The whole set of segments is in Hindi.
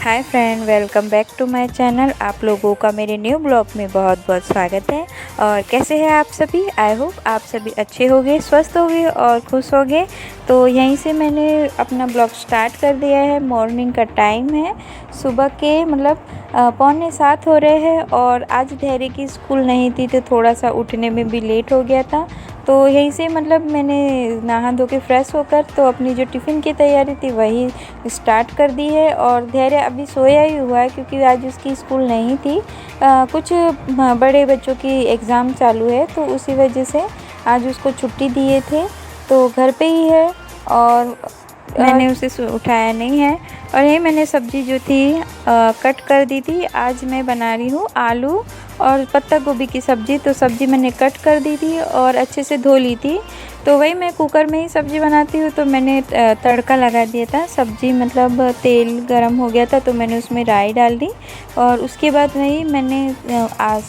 Hi friend, welcome back to my channel. आप लोगों का मेरे न्यू ब्लॉग में बहुत बहुत स्वागत है। और कैसे हैं आप सभी? आई होप आप सभी अच्छे होंगे, स्वस्थ होंगे और खुश होंगे। तो यहीं से मैंने अपना ब्लॉग स्टार्ट कर दिया है। मॉर्निंग का टाइम है, सुबह के 6:45 हो रहे हैं। और आज धैर्य की स्कूल नहीं थी तो थोड़ा सा उठने में भी लेट हो गया था। तो यहीं से मैंने नहा धो के फ्रेश होकर तो अपनी जो टिफ़िन की तैयारी थी वही स्टार्ट कर दी है। और धैर्य अभी सोया ही हुआ है क्योंकि आज उसकी स्कूल नहीं थी। कुछ बड़े बच्चों की एग्ज़ाम चालू है तो उसी वजह से आज उसको छुट्टी दिए थे, तो घर पे ही है। और मैंने उसे उठाया नहीं है। और ये मैंने सब्ज़ी जो थी कट कर दी थी। आज मैं बना रही हूँ आलू और पत्ता गोभी की सब्ज़ी। तो सब्ज़ी मैंने कट कर दी थी और अच्छे से धो ली थी। तो वही मैं कुकर में ही सब्ज़ी बनाती हूँ, तो मैंने तड़का लगा दिया था। सब्ज़ी तेल गरम हो गया था तो मैंने उसमें राई डाल दी। और उसके बाद वही मैंने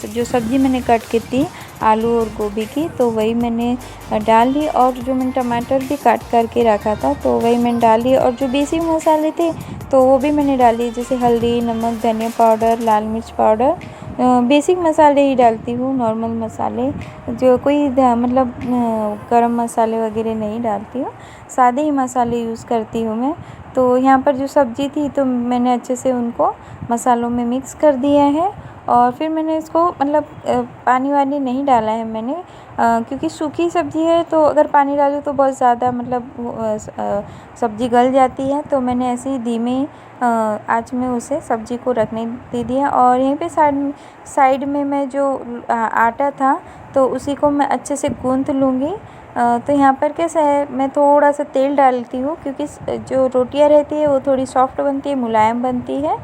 जो सब्ज़ी मैंने कट की थी आलू और गोभी की, तो वही मैंने डाल दी। और जो मैंने टमाटर भी काट करके रखा था तो वही मैंने डाल दिए। और जो बेसिक मसाले थे तो वो भी मैंने डाल दिए, जैसे हल्दी, नमक, धनिया पाउडर, लाल मिर्च पाउडर। बेसिक मसाले ही डालती हूँ, नॉर्मल मसाले, जो कोई गरम मसाले वगैरह नहीं डालती हूँ, सादे ही मसाले यूज़ करती हूँ मैं। तो यहाँ पर जो सब्ज़ी थी तो मैंने अच्छे से उनको मसालों में मिक्स कर दिया है। और फिर मैंने इसको पानी वानी नहीं डाला है मैंने, क्योंकि सूखी सब्ज़ी है तो अगर पानी डालूँ तो बहुत ज़्यादा सब्ज़ी गल जाती है। तो मैंने ऐसे ही धीमे आँच में उसे सब्ज़ी को रखने दे दिया। और यहीं पे साइड में मैं जो आटा था तो उसी को मैं अच्छे से गूँथ लूँगी। तो यहाँ पर कैसा है, मैं थोड़ा सा तेल डालती हूँ क्योंकि जो रोटियाँ रहती है वो थोड़ी सॉफ्ट बनती है, मुलायम बनती है।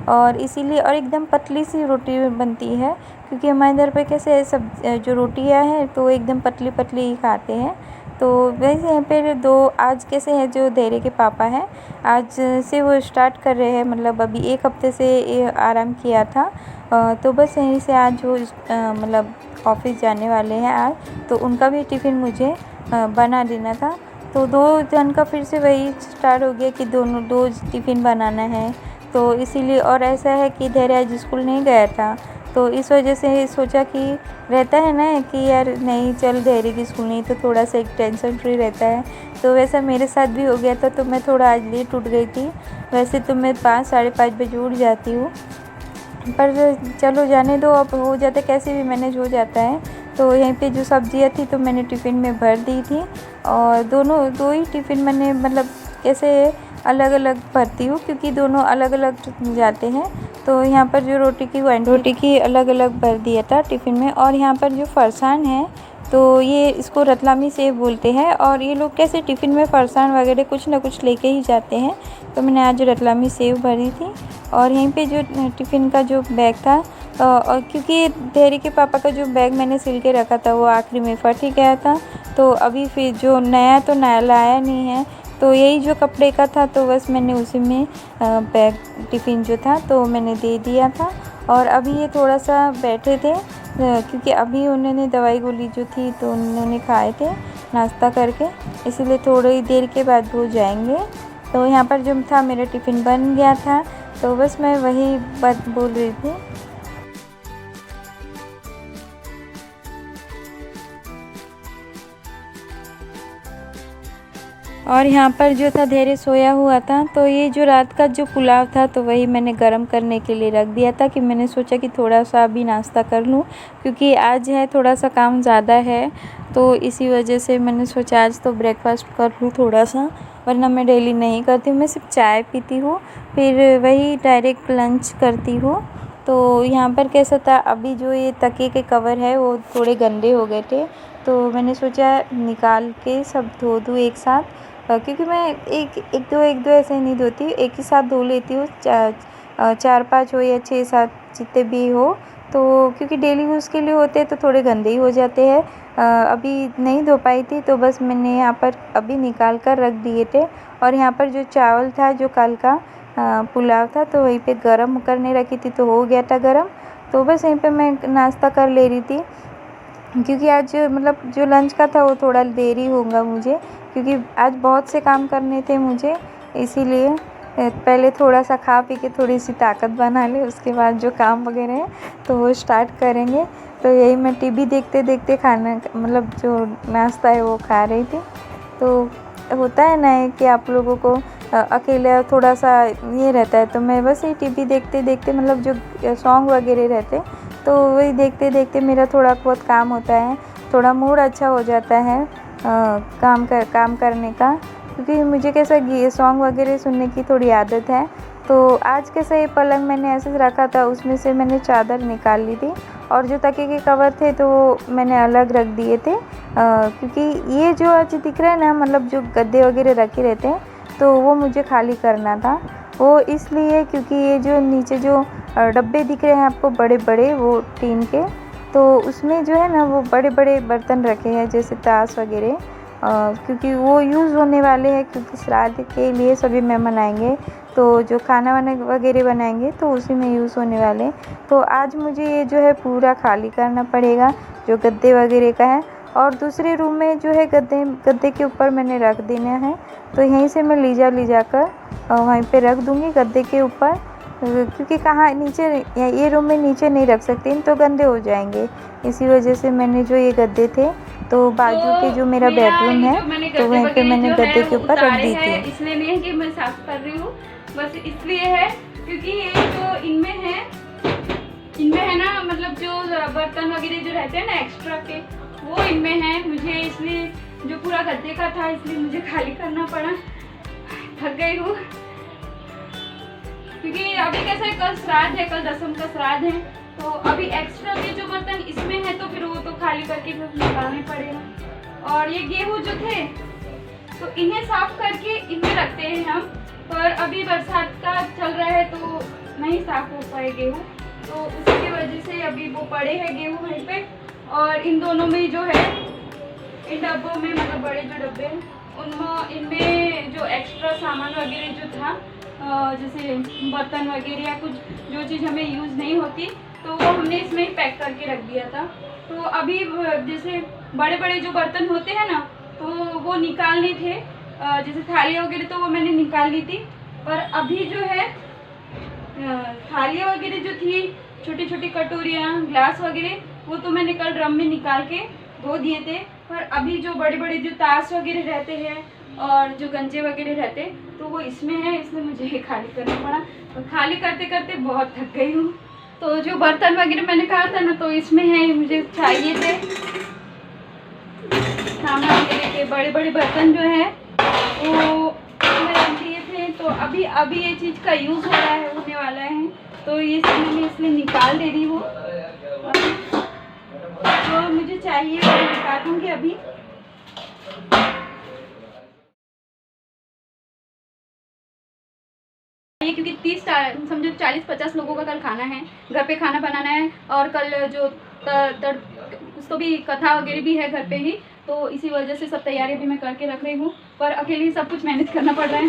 और इसीलिए और एकदम पतली सी रोटी बनती है, क्योंकि हमारे इधर पे कैसे है, सब जो रोटियाँ हैं तो एकदम पतली पतली ही खाते हैं। तो वैसे यहाँ पे आज कैसे है, जो धैर्य के पापा हैं आज से वो स्टार्ट कर रहे हैं, अभी 1 हफ्ते से ये आराम किया था। तो बस यहीं से आज वो ऑफिस जाने वाले हैं आज, तो उनका भी टिफ़िन मुझे बना देना था। तो 2 जन का फिर से वही स्टार्ट हो गया कि दोनों 2 टिफ़िन बनाना है। तो इसीलिए, और ऐसा है कि धैर्य आज स्कूल नहीं गया था तो इस वजह से सोचा कि रहता है ना कि यार नहीं चल धैर्य की स्कूल नहीं, तो थोड़ा सा एक टेंशन फ्री रहता है। तो वैसा मेरे साथ भी हो गया था, तो मैं थोड़ा आज लेट उठ गई थी। वैसे तो मैं 5 साढ़े 5 बजे उठ जाती हूँ, पर चलो जाने दो, अब हो जाता है, कैसे भी मैनेज हो जाता है। तो यहीं पे जो सब्जियाँ थी तो मैंने टिफ़िन में भर दी थी। और दो ही टिफ़िन मैंने कैसे अलग अलग भरती हूँ क्योंकि दोनों अलग अलग जाते हैं। तो यहाँ पर जो रोटी की अलग अलग भर दिया था टिफ़िन में। और यहाँ पर जो फरसान है तो ये इसको रतलामी सेव बोलते हैं। और ये लोग कैसे टिफ़िन में फरसान वगैरह कुछ ना कुछ लेके ही जाते हैं, तो मैंने आज रतलामी सेव भरी थी। और यहीं पे जो टिफ़िन का जो बैग था, और क्योंकि धैर्य के पापा का जो बैग मैंने सिल के रखा था वो आखिरी में फट ही गया था, तो अभी फिर जो नया लाया नहीं है, तो यही जो कपड़े का था तो बस मैंने उसी में बैग टिफ़िन जो था तो मैंने दे दिया था। और अभी ये थोड़ा सा बैठे थे क्योंकि अभी उन्होंने दवाई गोली जो थी तो उन्होंने खाए थे नाश्ता करके, इसीलिए थोड़ी देर के बाद वो जाएंगे। तो यहाँ पर जो था मेरा टिफ़िन बन गया था, तो बस मैं वही बात बोल रही थी। और यहाँ पर जो था धैर्य सोया हुआ था, तो ये जो रात का जो पुलाव था तो वही मैंने गरम करने के लिए रख दिया था कि मैंने सोचा कि थोड़ा सा अभी नाश्ता कर लूँ, क्योंकि आज है थोड़ा सा काम ज़्यादा है। तो इसी वजह से मैंने सोचा आज तो ब्रेकफास्ट कर लूँ थोड़ा सा, वरना मैं डेली नहीं करती हूँ, मैं सिर्फ चाय पीती हूँ, फिर वही डायरेक्ट लंच करती हूँ। तो यहाँ पर कैसा था, अभी जो ये तकिए के कवर है वो थोड़े गंदे हो गए थे, तो मैंने सोचा निकाल के सब धो दूँ एक साथ। क्योंकि मैं एक दो ऐसे नहीं धोती, एक ही साथ धो लेती हूँ, 4-5 हो या 6-7 जितने भी हो। तो क्योंकि डेली यूज़ के लिए होते हैं तो थोड़े गंदे ही हो जाते हैं। अभी नहीं धो पाई थी तो बस मैंने यहाँ पर अभी निकाल कर रख दिए थे। और यहाँ पर जो चावल था, जो कल का पुलाव था, तो वहीं पे गरम करने रखी थी तो हो गया था गरम। तो बस यहीं पे मैं नाश्ता कर ले रही थी, क्योंकि आज जो लंच का था वो थोड़ा देरी होगा मुझे, क्योंकि आज बहुत से काम करने थे मुझे, इसीलिए। पहले थोड़ा सा खा पी के थोड़ी सी ताकत बना ले, उसके बाद जो काम वगैरह है तो वो स्टार्ट करेंगे। तो यही मैं टीवी देखते देखते खाना मतलब जो नाश्ता है वो खा रही थी। तो होता है ना कि आप लोगों को अकेले थोड़ा सा ये रहता है, तो मैं बस ये टीवी देखते देखते मतलब जो सॉन्ग वगैरह रहते तो वही देखते देखते मेरा थोड़ा बहुत काम होता है, थोड़ा मूड अच्छा हो जाता है काम करने का, क्योंकि मुझे कैसा सॉन्ग वगैरह सुनने की थोड़ी आदत है। तो आज कैसा ये पलंग मैंने ऐसे रखा था, उसमें से मैंने चादर निकाल ली थी और जो तकिए के कवर थे तो मैंने अलग रख दिए थे, क्योंकि ये जो आज दिख रहा है ना मतलब जो गद्दे वगैरह रखे रहते हैं तो वो मुझे खाली करना था। वो इसलिए क्योंकि ये जो नीचे जो डब्बे दिख रहे हैं आपको बड़े बड़े वो टीन के, तो उसमें जो है ना वो बड़े बड़े बर्तन रखे हैं जैसे ताश वगैरह, क्योंकि वो यूज़ होने वाले हैं, क्योंकि श्राद्ध के लिए सभी मेहमान आएंगे तो जो खाना वाना वगैरह बनाएंगे तो उसी में यूज़ होने वाले। तो आज मुझे ये जो है पूरा खाली करना पड़ेगा जो गद्दे वगैरह का है, और दूसरे रूम में जो है गद्दे के ऊपर मैंने रख देना है। तो यहीं से मैं ले जाकर वहीं पे रख दूँगी गद्दे के ऊपर, क्योंकि कहाँ नीचे ये रूम में नीचे नहीं रख सकती तो गंदे हो जाएंगे। इसी वजह से मैंने जो ये गद्दे थे तो बाजू के जो मेरा बेडरूम है तो वहीं पे मैंने गद्दे के ऊपर रख दी थी। इसलिए नहीं है कि मैं साफ कर रही हूँ, बस इसलिए है क्योंकि ये जो इनमें है ना मतलब जो बर्तन वगैरह जो रहते हैं ना एक्स्ट्रा के वो इनमें है। मुझे इसलिए जो पूरा गद्दे का था इसलिए मुझे खाली करना पड़ा, थक गई हूँ क्योंकि अभी कैसा है कल श्राद्ध है, कल दसम का श्राद्ध है, तो अभी एक्स्ट्रा के जो बर्तन इसमें है तो फिर वो तो खाली करके फिर निकालने पड़ेगा। और ये गेहूँ जो थे तो इन्हें साफ करके इनमें रखते हैं हम, पर अभी बरसात का चल रहा है तो नहीं साफ हो पाए गेहूँ, तो उसकी वजह से अभी वो पड़े हैं गेहूँ वहीं पे। और इन दोनों में जो है इन डब्बों में मतलब बड़े जो डब्बे हैं उनमें इनमें जो एक्स्ट्रा सामान वगैरह जो था जैसे बर्तन वगैरह या कुछ जो चीज़ हमें यूज़ नहीं होती तो वो हमने इसमें ही पैक करके रख दिया था। तो अभी जैसे बड़े बड़े जो बर्तन होते हैं ना तो वो निकालने थे, जैसे थालियाँ वगैरह तो वो मैंने निकाल ली थी, पर अभी जो है थालियाँ वगैरह जो थी छोटी छोटी कटोरियाँ ग्लास वगैरह वो तो मैंने कल ड्रम में निकाल के धो दिए थे, पर अभी जो बड़े बड़े जो ताश वगैरह रहते हैं और जो गंजे वगैरह रहते तो वो इसमें है, इसलिए मुझे खाली करना पड़ा। और खाली करते करते बहुत थक गई हूँ। तो जो बर्तन वगैरह मैंने कहा था ना तो इसमें है, मुझे चाहिए थे खाना वगैरह के बड़े बड़े बर्तन जो है वो इसमें रख दिए थे। तो अभी ये चीज़ का यूज़ होने वाला है तो ये सब मैं इसलिए निकाल दे रही हूँ। तो मुझे चाहिए मैं निकालूँगी अभी। क्योंकि 30 समझो 40-50 लोगों का कल खाना है, घर पे खाना बनाना है, और कल जो कुछ तो भी कथा वगैरह भी है घर पे ही, तो इसी वजह से सब तैयारी भी मैं करके रख रही हूँ, पर अकेले ही सब कुछ मैनेज करना पड़ रहा है।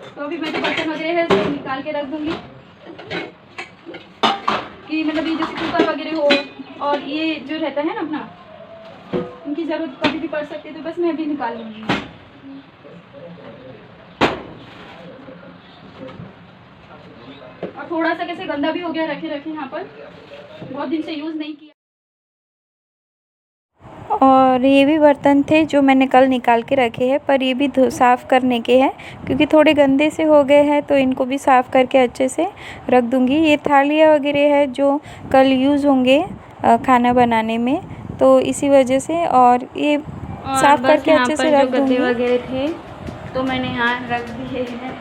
तो अभी मैं जो बर्तन वगैरह है सब निकाल के रख दूँगी कि मतलब ये जैसे कुकर वगैरह हो और ये जो रहता है ना अपना उनकी ज़रूरत कभी भी पड़ सकती है, तो बस मैं अभी निकाल लूँगी। और थोड़ा सा कैसे गंदा भी हो गया रखे यहाँ पर, बहुत दिन से यूज़ नहीं किया। और ये भी बर्तन थे जो मैंने कल निकाल के रखे हैं, पर ये भी साफ़ करने के हैं क्योंकि थोड़े गंदे से हो गए हैं, तो इनको भी साफ़ करके अच्छे से रख दूँगी। ये थालियाँ वगैरह है जो कल यूज़ होंगे खाना बनाने में, तो इसी वजह से और ये साफ़ करके अच्छे से रख दूँगी। वगैरह थे तो मैंने यहाँ रख दिए हैं।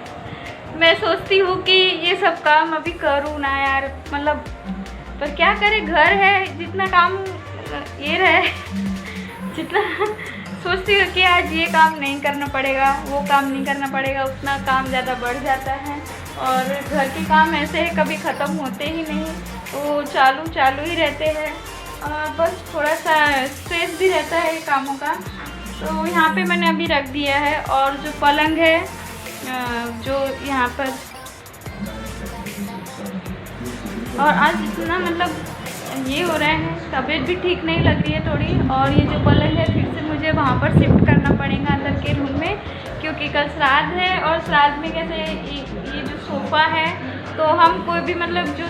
मैं सोचती हूँ कि ये सब काम अभी करूँ ना यार, मतलब पर क्या करे, घर है, जितना काम ये रहे जितना सोचती हूँ कि आज ये काम नहीं करना पड़ेगा वो काम नहीं करना पड़ेगा, उतना काम ज़्यादा बढ़ जाता है। और घर के काम ऐसे है कभी ख़त्म होते ही नहीं, वो चालू ही रहते हैं। बस थोड़ा सा स्ट्रेस भी रहता है कामों का। तो यहाँ पे मैंने अभी रख दिया है। और जो पलंग है जो यहाँ पर, और आज इतना मतलब ये हो रहा है, तबीयत भी ठीक नहीं लग रही है थोड़ी। और ये जो पलंग है फिर से मुझे वहाँ पर शिफ्ट करना पड़ेगा अंदर के रूम में, क्योंकि कल श्राद्ध है। और श्राद्ध में कैसे ये जो सोफ़ा है, तो हम कोई भी मतलब जो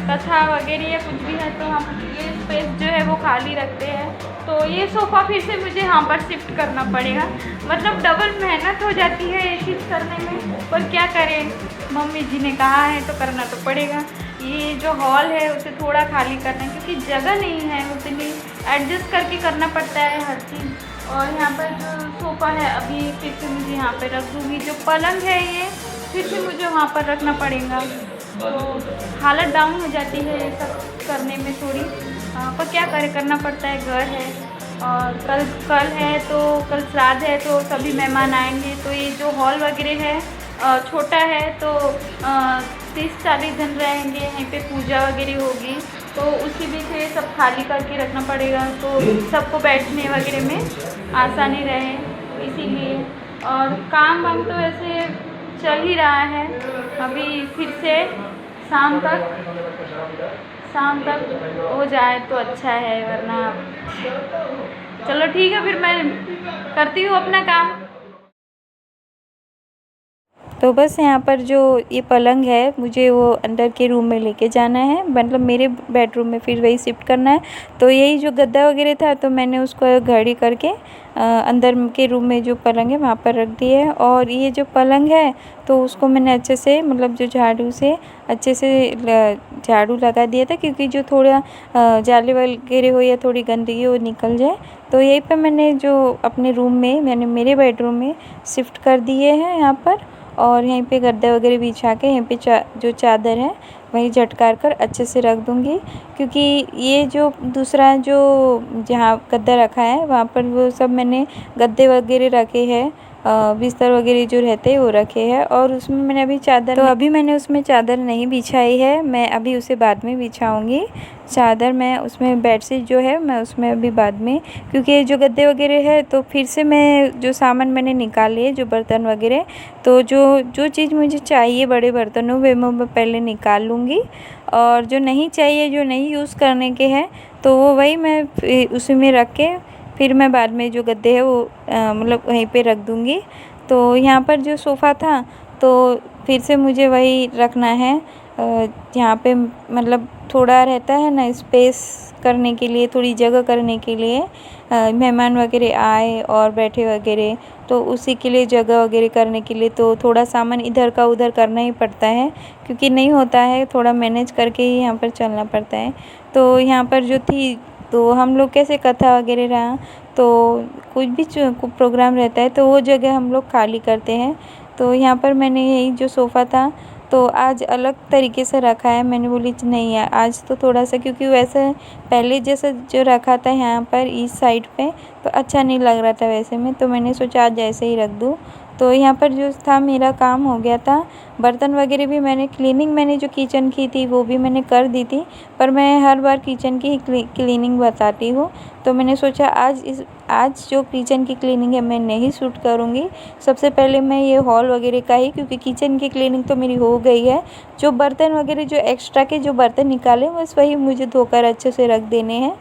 कथा वगैरह या कुछ भी है तो हम ये स्पेस जो है वो खाली रखते हैं। तो ये सोफ़ा फिर से मुझे यहाँ पर शिफ्ट करना पड़ेगा। मतलब डबल मेहनत हो जाती है ये चीज़ करने में, पर क्या करें, मम्मी जी ने कहा है तो करना तो पड़ेगा। ये जो हॉल है उसे थोड़ा खाली करना है, क्योंकि जगह नहीं है उतनी, एडजस्ट करके करना पड़ता है हर चीज़। और यहाँ पर जो सोफ़ा है अभी फिर से मुझे यहाँ पर रख दूँगी। जो पलंग है ये फिर से मुझे वहाँ पर रखना पड़ेगा। तो हालत डाउन हो जाती है ये सब करने में थोड़ी, पर क्या करें, करना पड़ता है, घर है। और कल है तो कल श्राद्ध है तो सभी मेहमान आएंगे। तो ये जो हॉल वगैरह है छोटा है, तो 30-40 जन रहेंगे, यहीं पे पूजा वगैरह होगी। तो उसी बीच ये सब खाली करके रखना पड़ेगा, तो सबको बैठने वगैरह में आसानी रहे, इसीलिए। और काम वाम तो ऐसे चल ही रहा है। अभी फिर से शाम तक हो जाए तो अच्छा है, वरना चलो ठीक है, फिर मैं करती हूँ अपना काम। तो बस यहाँ पर जो ये पलंग है मुझे वो अंदर के रूम में लेके जाना है, मतलब मेरे बेडरूम में फिर वही शिफ्ट करना है। तो यही जो गद्दा वगैरह था तो मैंने उसको घड़ी करके अंदर के रूम में जो पलंग है वहाँ पर रख दिया है। और ये जो पलंग है तो उसको मैंने अच्छे से मतलब जो झाड़ू से अच्छे से झाड़ू लगा दिया था, क्योंकि जो थोड़ा जाले वगैरह हो या थोड़ी गंदगी वो निकल जाए। तो यहीं पर मैंने जो अपने रूम में मैंने मेरे बेडरूम में शिफ्ट कर दिए हैं यहाँ पर। और यहीं पे गद्दे वगैरह बिछा के यहीं पे जो चादर है वही झटकार कर अच्छे से रख दूँगी, क्योंकि ये जो दूसरा जो जहाँ गद्दा रखा है वहाँ पर वो सब मैंने गद्दे वगैरह रखे हैं, बिस्तर वगैरह जो रहते हैं वो रखे हैं। और उसमें मैंने अभी चादर, तो अभी मैंने उसमें चादर नहीं बिछाई है, मैं अभी उसे बाद में बिछाऊंगी चादर। मैं उसमें बेडशीट जो है मैं उसमें अभी बाद में, क्योंकि जो गद्दे वगैरह है तो फिर से मैं जो सामान मैंने निकाले जो बर्तन वगैरह, तो जो चीज़ मुझे चाहिए बड़े बर्तनों में मैं पहले निकाल लूँगी। और जो नहीं चाहिए, जो नहीं यूज़ करने के हैं, तो वो वही मैं उसी में रख के फिर मैं बाद में जो गद्दे है वो मतलब वहीं पे रख दूँगी। तो यहाँ पर जो सोफ़ा था तो फिर से मुझे वही रखना है, यहाँ पे मतलब थोड़ा रहता है ना स्पेस करने के लिए, थोड़ी जगह करने के लिए, मेहमान वगैरह आए और बैठे वगैरह, तो उसी के लिए जगह वगैरह करने के लिए तो थोड़ा सामान इधर का उधर करना ही पड़ता है, क्योंकि नहीं होता है, थोड़ा मैनेज करके ही यहाँ पर चलना पड़ता है। तो यहाँ पर जो थी तो हम लोग कैसे कथा वगैरह रहा तो कुछ भी प्रोग्राम रहता है तो वो जगह हम लोग खाली करते हैं। तो यहाँ पर मैंने यही जो सोफ़ा था तो आज अलग तरीके से रखा है। मैंने बोली नहीं यार आज तो थोड़ा सा, क्योंकि वैसे पहले जैसा जो रखा था यहाँ पर इस साइड पे तो अच्छा नहीं लग रहा था वैसे में, तो मैंने सोचा आज ऐसे ही रख दूँ। तो यहाँ पर जो था मेरा काम हो गया था, बर्तन वगैरह भी मैंने क्लीनिंग मैंने जो किचन की थी वो भी मैंने कर दी थी, पर मैं हर बार किचन की ही क्लीनिंग बताती हूँ। तो मैंने सोचा आज जो किचन की क्लीनिंग है मैं नहीं शूट करूँगी, सबसे पहले मैं ये हॉल वगैरह का ही, क्योंकि किचन की क्लीनिंग तो मेरी हो गई है। जो बर्तन वगैरह जो एक्स्ट्रा के जो बर्तन निकाले बस वही मुझे धोकर अच्छे से रख देने हैं।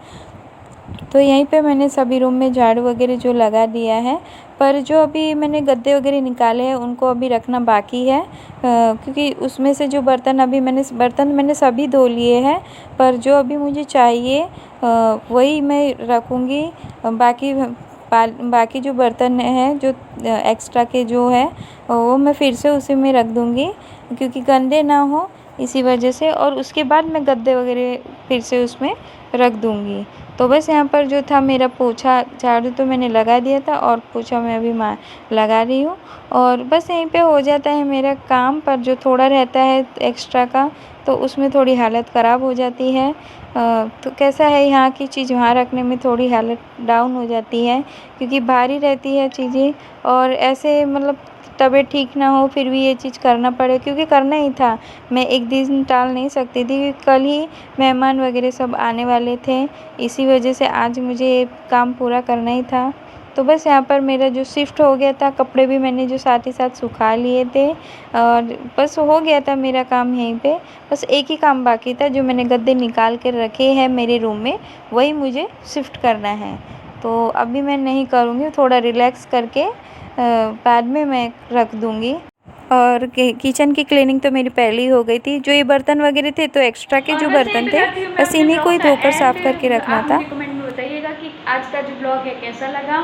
तो यहीं पे मैंने सभी रूम में झाड़ू वगैरह जो लगा दिया है, पर जो अभी मैंने गद्दे वगैरह निकाले हैं उनको अभी रखना बाकी है, क्योंकि उसमें से जो बर्तन मैंने सभी धो लिए हैं, पर जो अभी मुझे चाहिए वही मैं रखूँगी। बाकी जो बर्तन हैं जो एक्स्ट्रा के जो है वो मैं फिर से उसी में रख दूँगी, क्योंकि गंदे ना हो इसी वजह से। और उसके बाद मैं गद्दे वगैरह फिर से उसमें रख दूँगी। तो बस यहाँ पर जो था मेरा पोछा झाड़ू तो मैंने लगा दिया था और पोछा मैं अभी लगा रही हूँ, और बस यहीं पे हो जाता है मेरा काम। पर जो थोड़ा रहता है एक्स्ट्रा का तो उसमें थोड़ी हालत ख़राब हो जाती है। तो कैसा है यहाँ की चीज़ वहाँ रखने में थोड़ी हालत डाउन हो जाती है, क्योंकि भारी रहती है चीज़ें, और ऐसे मतलब तबीयत ठीक ना हो फिर भी ये चीज़ करना पड़े, क्योंकि करना ही था, मैं एक दिन टाल नहीं सकती थी। कल ही मेहमान वगैरह सब आने वाले थे, इसी वजह से आज मुझे ये काम पूरा करना ही था। तो बस यहाँ पर मेरा जो शिफ्ट हो गया था, कपड़े भी मैंने जो साथ ही साथ सुखा लिए थे और बस हो गया था मेरा काम यहीं पे। बस एक ही काम बाकी था, जो मैंने गद्दे निकाल कर रखे हैं मेरे रूम में, वही मुझे शिफ्ट करना है। तो अभी मैं नहीं करूँगी, थोड़ा रिलैक्स करके बाद में मैं रख दूँगी। और किचन की क्लीनिंग तो मेरी पहले ही हो गई थी। जो ये बर्तन वगैरह थे तो एक्स्ट्रा के जो बर्तन थे बस इन्हीं को ही धोकर साफ़ करके रखना था। आप कमेंट में बताइएगा कि आज का जो ब्लॉग है कैसा लगा,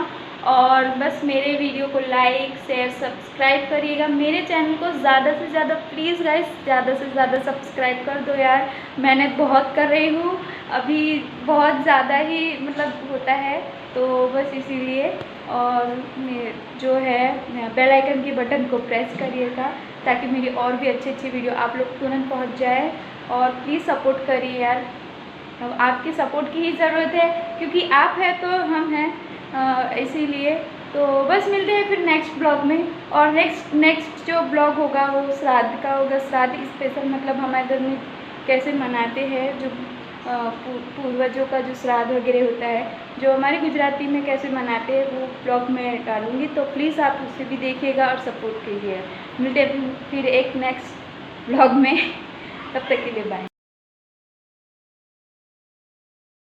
और बस मेरे वीडियो को लाइक शेयर सब्सक्राइब करिएगा। मेरे चैनल को ज़्यादा से ज़्यादा प्लीज़ गाइस ज़्यादा से ज़्यादा सब्सक्राइब कर दो यार। मेहनत बहुत कर रही हूँ, अभी बहुत ज़्यादा ही मतलब होता है, तो बस इसीलिए। और जो है बेल आइकन के बटन को प्रेस करिएगा ताकि मेरी और भी अच्छी अच्छी वीडियो आप लोग तुरंत पहुंच जाए। और प्लीज़ सपोर्ट करिए यार, आपकी सपोर्ट की ही ज़रूरत है, क्योंकि आप हैं तो हम हैं, इसीलिए। तो बस मिलते हैं फिर नेक्स्ट ब्लॉग में। और नेक्स्ट जो ब्लॉग होगा वो श्राद्ध का होगा। श्राद्ध स्पेशल मतलब हमारे घर में कैसे मनाते हैं, जो पूर्वजों का जो श्राद्ध वगैरह होता है, जो हमारे गुजराती में कैसे मनाते हैं, वो ब्लॉग में डालूँगी। तो प्लीज़ आप उसे भी देखिएगा और सपोर्ट कीजिएगा। मिलते हैं फिर एक नेक्स्ट ब्लॉग में, तब तक के लिए बाय।